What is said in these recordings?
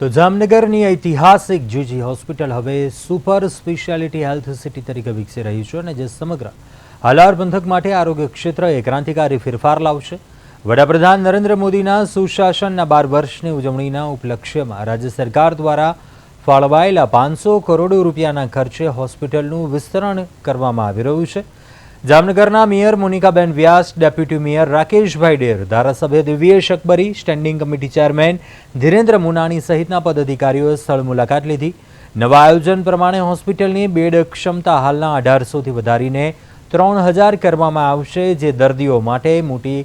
તો જામનગરની ઐતિહાસિક જીજી હોસ્પિટલ હવે સુપર સ્પેશિયાલિટી હેલ્થ સિટી તરીકે વિકસી રહી છે અને જે સમગ્ર હાલાર પંથક માટે આરોગ્ય ક્ષેત્રે એક ક્રાંતિકારી ફેરફાર લાવશે। વડાપ્રધાન નરેન્દ્ર મોદીના સુશાસનના 12 વર્ષની ઉજવણીના ઉપલક્ષ્યમાં રાજ્ય સરકાર દ્વારા ફાળવાયેલા 500 કરોડ રૂપિયાના ખર્ચે હોસ્પિટલનું વિસ્તરણ કરવામાં આવી રહ્યું છે। જામનગરના મેયર મોનિકાબેન વ્યાસ, ડેપ્યુટી મેયર રાકેશભાઈ ડેર, ધારાસભ્ય Divyesh Akbari, standing committee chairman Dhirendra Munani સહિતના પદાધિકારીઓએ સ્થળ મુલાકાત લીધી। નવા આયોજન પ્રમાણે હોસ્પિટલની બેડ ક્ષમતા હાલના 1800થી વધારીને 3000 કરવામાં આવશે, જે દર્દીઓ માટે મોટી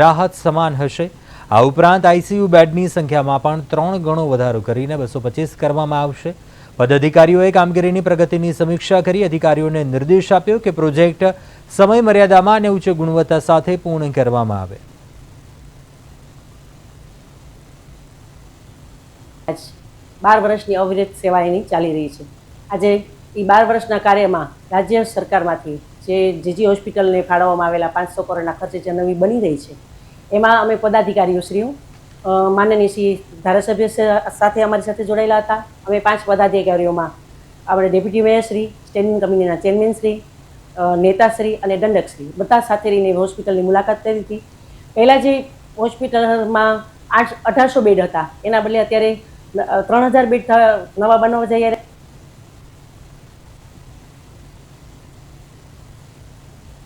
રાહત સમાન હશે। આ ઉપરાંત આઈસીયુ બેડની સંખ્યામાં પણ 3 ગણો વધારો કરીને 225 કરવામાં આવશે। પદાધિકારીઓએ કામગીરીની પ્રગતિની સમીક્ષા કરી અધિકારીઓને નિર્દેશ આપ્યો કે પ્રોજેક્ટ સમય મર્યાદામાં અને ઉચ્ચ ગુણવત્તા સાથે પૂર્ણ કરવામાં આવે। 12 વર્ષની અવિરત સેવા એની ચાલી રહી છે। આજે એ 12 વર્ષના કાર્યમાં રાજ્ય સરકારમાંથી જે જીજી હોસ્પિટલને ફાળવવામાં આવેલા 500 કરોડના ખર્ચે જે નવી બની રહી છે, એમાં અમે પદાધિકારીઓશ્રીઓ માનનીય શ્રી ધારાસભ્ય સાથે અમારી સાથે જોડાયેલા હતા। અમે 5 પદાધિકારીઓમાં આપણે ડેપ્યુટી મેયરશ્રી, સ્ટેન્ડિંગ કમિટીના ચેરમેનશ્રી, નેતાશ્રી અને દંડકશ્રી બધા સાથે રહીને હોસ્પિટલની મુલાકાત કરી હતી। પહેલાં જે હોસ્પિટલમાં 1800 બેડ હતા, એના બદલે અત્યારે 3000 બેડ નવા બનવા જઈ રહ્યા